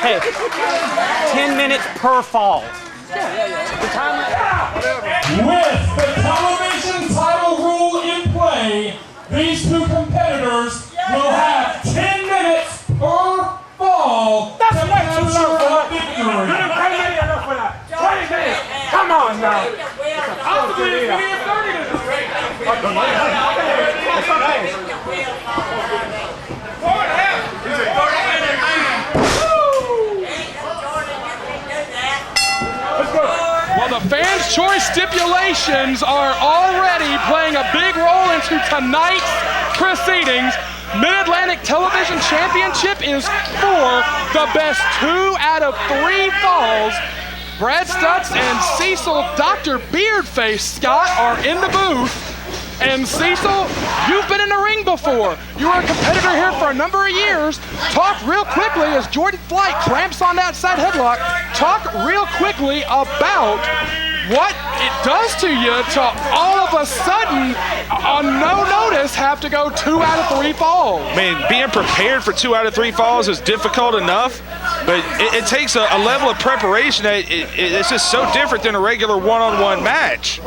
Hey, 10 minutes per fall. With the television title rule in play, these two competitors will have 10 minutes per fall to ensure a victory. Come on now. Well, the fans' choice stipulations are already playing a big role into tonight's proceedings. Mid-Atlantic Television Championship is for the best 2 out of 3 falls. Brad Stutts and Cecil Dr. Beardface Scott are in the booth. And Cecil, you've been in the ring before. You were a competitor here for a number of years. Talk real quickly as Jordan Flyght clamps on that side headlock. Talk real quickly about what it does to you to all of a sudden, on no notice, have to go 2 out of 3 falls. I mean, being prepared for 2 out of 3 falls is difficult enough, but it takes a level of preparation that it's just so different than a regular one-on-one match.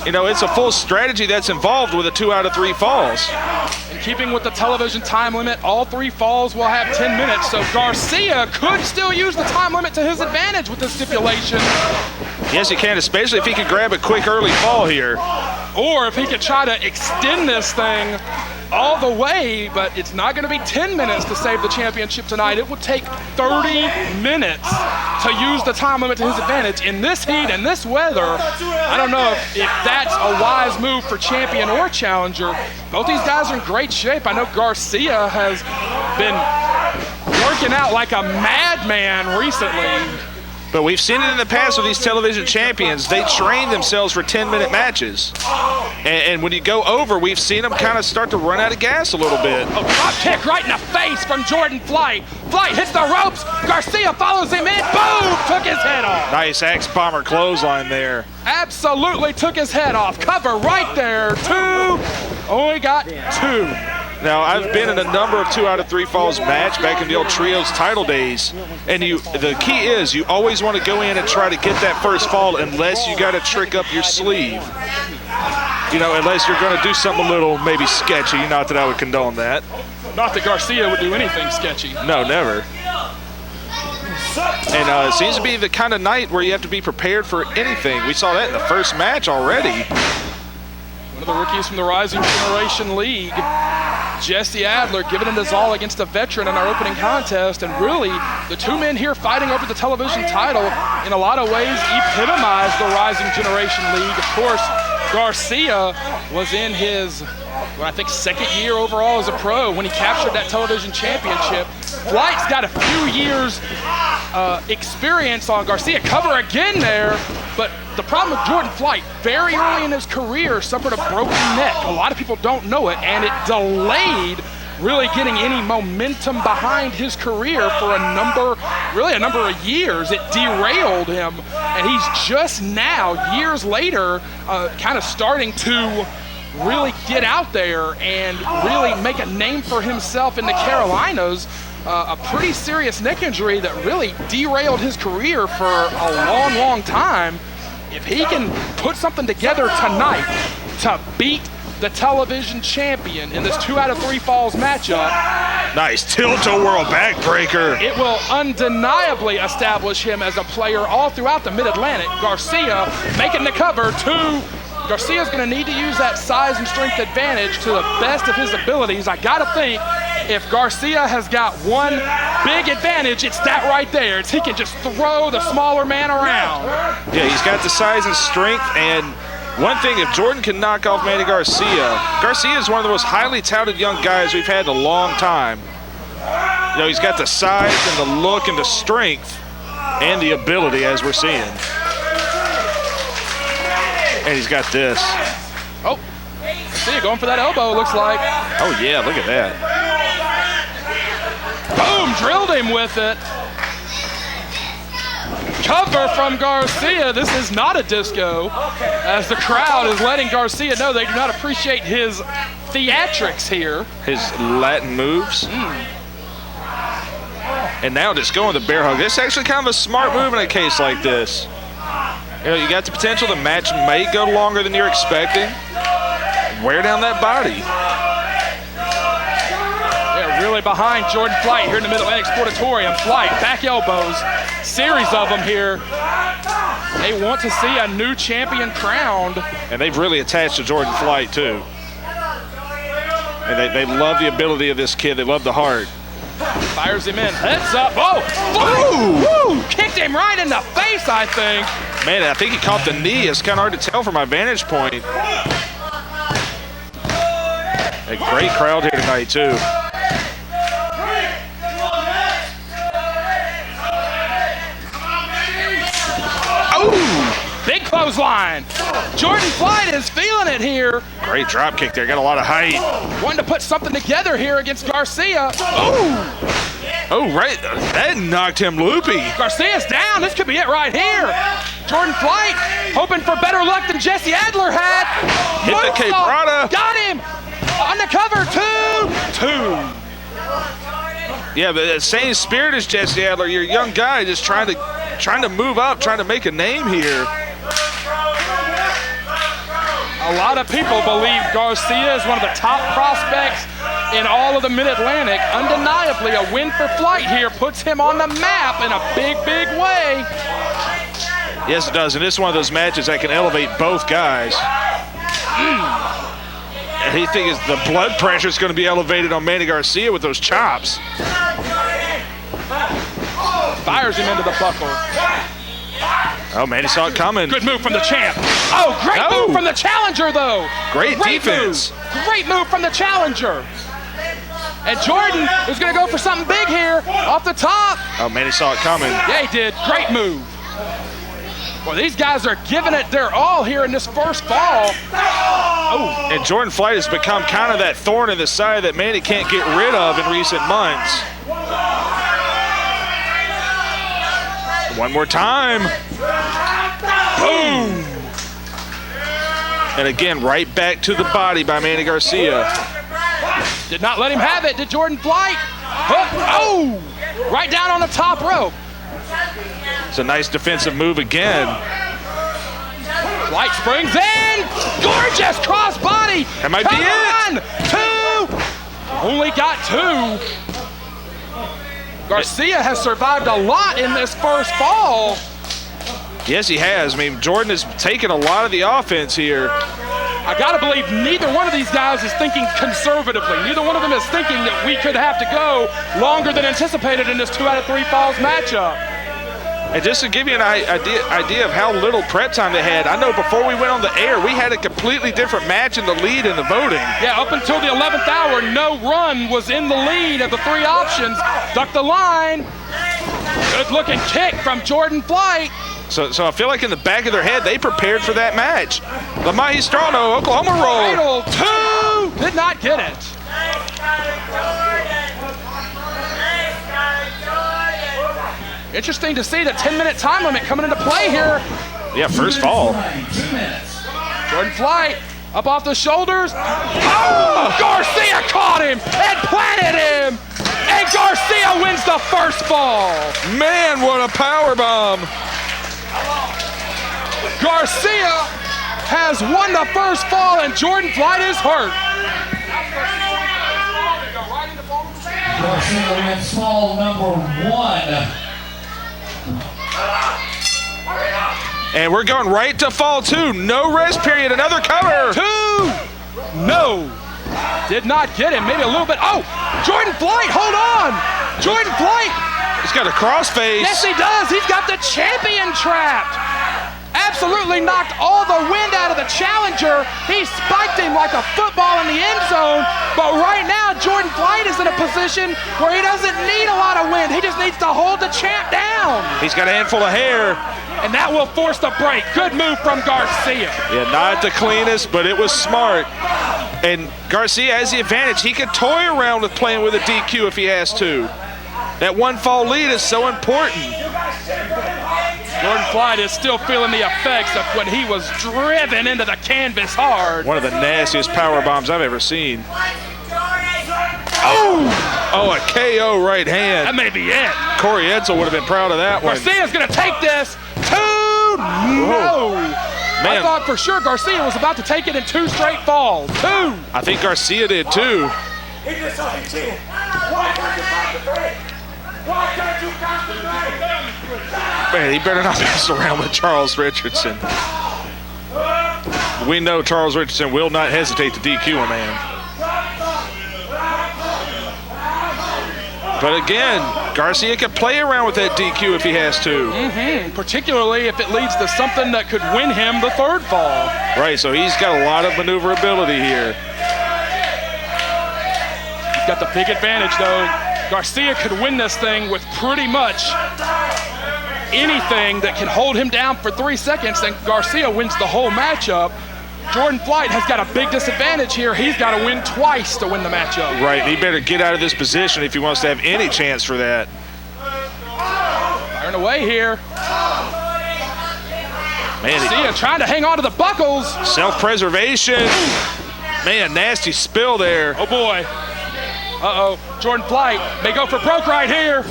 You know, it's a full strategy that's involved with a 2 out of 3 falls. In keeping with the television time limit, all 3 falls will have 10 minutes, so Garcia could still use the time limit to his advantage with this stipulation. Yes, he can, especially if he can grab a quick early fall here. Or if he could try to extend this thing all the way, but it's not going to be 10 minutes to save the championship tonight. It would take 30 minutes to use the time limit to his advantage. In this heat and this weather, I don't know if that's a wise move for champion or challenger. Both these guys are in great shape. I know Garcia has been working out like a madman recently. But we've seen it in the past with these television champions. They train themselves for 10-minute matches. And when you go over, we've seen them kind of start to run out of gas a little bit. A drop kick right in the face from Jordan Flyght. Flyght hits the ropes. Garcia follows him in. Boom! Took his head off. Nice axe bomber clothesline there. Absolutely took his head off. Cover right there. 2. Only got 2. Now, I've been in a number of 2 out of 3 falls match back in the old trios title days, and the key is you always want to go in and try to get that first fall unless you got to trick up your sleeve. You know, unless you're going to do something a little maybe sketchy. Not that I would condone that. Not that Garcia would do anything sketchy. No, never. And it seems to be the kind of night where you have to be prepared for anything. We saw that in the first match already. One of the rookies from the Rising Generation League, Jesse Adler, giving it his all against a veteran in our opening contest. And really, the 2 men here fighting over the television title in a lot of ways epitomized the Rising Generation League. Of course, Garcia was in his, I think, 2nd year overall as a pro when he captured that television championship. Flight's got a few years experience on Garcia. Cover again there, but the problem with Jordan Flyght, very early in his career, suffered a broken neck. A lot of people don't know it, and it delayed really getting any momentum behind his career for a number of years. It derailed him, and he's just now, years later, kind of starting to really get out there and really make a name for himself in the Carolinas. A pretty serious neck injury that really derailed his career for a long, long time. If he can put something together tonight to beat the television champion in this 2 out of 3 falls matchup. Nice tilt-a-whirl backbreaker. It will undeniably establish him as a player all throughout the Mid-Atlantic. Garcia making the cover. 2. Garcia's going to need to use that size and strength advantage to the best of his abilities. I got to think if Garcia has got one big advantage, it's that right there. He can just throw the smaller man around. Yeah, he's got the size and strength, and one thing, if Jordan can knock off Manny Garcia, Garcia is one of the most highly touted young guys we've had in a long time. You know, he's got the size and the look and the strength and the ability, as we're seeing. And he's got this. Oh, Garcia going for that elbow, looks like. Oh, yeah, look at that. Boom, drilled him with it. Cover from Garcia. This is not a disco, as the crowd is letting Garcia know they do not appreciate his theatrics here. His Latin moves. And now just going with the bear hug. This is actually kind of a smart move in a case like this. You know, you got the potential the match may go longer than you're expecting. Wear down that body. They're really behind Jordan Flyght here in the Mid-Atlantic Sportatorium. Flyght, back elbows, series of them here. They want to see a new champion crowned. And they've really attached to Jordan Flyght, too. And they love the ability of this kid. They love the heart. Fires him in, heads up. Oh, woo! Kicked him right in the face, I think. Man, I think he caught the knee. It's kind of hard to tell from my vantage point. A great crowd here tonight, too. Oh, big clothesline. Jordan Flyght is feeling it here. Great drop kick there. Got a lot of height. Wanting to put something together here against Garcia. Oh, right. That knocked him loopy. Garcia's down. This could be it right here. Jordan Flyght hoping for better luck than Jesse Adler had. Hit the K-Prada. Got him. On the cover, two. Yeah, but the same spirit as Jesse Adler. You're a young guy just trying to move up, trying to make a name here. A lot of people believe Garcia is one of the top prospects in all of the Mid-Atlantic. Undeniably, a win for Flyght here puts him on the map in a big, big way. Yes, it does, and this is one of those matches that can elevate both guys. And he thinks the blood pressure is going to be elevated on Manny Garcia with those chops. Fires him into the buckle. Oh, Manny saw it coming. Good move from the champ. Oh, great move from the challenger, though. Great defense. Great move from the challenger. And Jordan is going to go for something big here off the top. Oh, Manny saw it coming. Yeah, he did. Great move. Well, these guys are giving it their all here in this first fall. Oh. And Jordan Flyght has become kind of that thorn in the side that Manny can't get rid of in recent months. One more time. Boom. And again, right back to the body by Manny Garcia. Did not let him have it, did Jordan Flyght. Hook. Oh, right down on the top rope. It's a nice defensive move again. Flyght springs in. Gorgeous crossbody. That might be it. Two. Only got two. Garcia has survived a lot in this first fall. Yes, he has. I mean, Jordan has taken a lot of the offense here. I gotta believe neither one of these guys is thinking conservatively. Neither one of them is thinking that we could have to go longer than anticipated in this 2 out of 3 falls matchup. And just to give you an idea of how little prep time they had, I know before we went on the air, we had a completely different match in the lead in the voting. Yeah, up until the 11th hour, no run was in the lead of the 3 options. Duck the line. Good looking kick from Jordan Flyght. So I feel like in the back of their head, they prepared for that match. The Magistrano Oklahoma roll. Idle 2, did not get it. Interesting to see the 10-minute time limit coming into play here. Yeah, first fall. Jordan Flyght up off the shoulders. Oh, Garcia caught him and planted him. And Garcia wins the first fall. Man, what a power bomb. Garcia has won the first fall and Jordan Flyght is hurt. Garcia wins fall number 1. And we're going right to fall 2. No rest period, another cover. 2. No. Did not get him, maybe a little bit. Oh, Jordan Flyght, hold on. Jordan Flyght. He's got a crossface. Yes, he does. He's got the champion trapped. Absolutely knocked all the wind out of the challenger. He spiked him like a football in the end zone. But right now, Jordan Flyght is in a position where he doesn't need a lot of wind. He just needs to hold the champ down. He's got a handful of hair. And that will force the break. Good move from Garcia. Yeah, not the cleanest, but it was smart. And Garcia has the advantage. He can toy around with playing with a DQ if he has to. That 1 fall lead is so important. Jordan Flyght is still feeling the effects of when he was driven into the canvas hard. One of the nastiest power bombs I've ever seen. Oh! Oh, a KO right hand. That may be it. Corey Edsel would have been proud of that one. Garcia's gonna take this. 2, no. Man. I thought for sure Garcia was about to take it in 2 straight falls. 2. I think Garcia did too. He just saw his chin. Why can't you concentrate? Why can't you concentrate? Man, he better not mess around with Charles Richardson. We know Charles Richardson will not hesitate to DQ a man. But again, Garcia can play around with that DQ if he has to. Particularly if it leads to something that could win him the 3rd fall. Right, so he's got a lot of maneuverability here. He's got the big advantage though. Garcia could win this thing with pretty much anything that can hold him down for 3 seconds, then Garcia wins the whole matchup. Jordan Flyght has got a big disadvantage here. He's got to win twice to win the matchup. Right, he better get out of this position if he wants to have any chance for that. Firing away here. Man, Garcia trying to hang on to the buckles. Self-preservation. Man, nasty spill there. Oh boy. Uh-oh. Jordan Flyght may go for broke right here.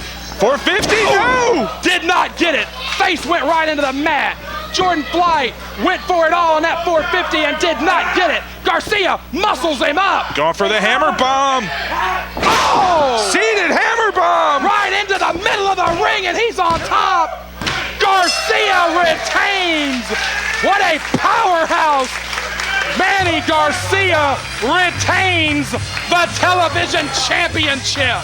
450, no! Did not get it. Face went right into the mat. Jordan Flyght went for it all on that 450 and did not get it. Garcia muscles him up. Going for the hammer bomb. Oh! Seated hammer bomb. Right into the middle of the ring and he's on top. Garcia retains. What a powerhouse. Manny Garcia retains the television championship.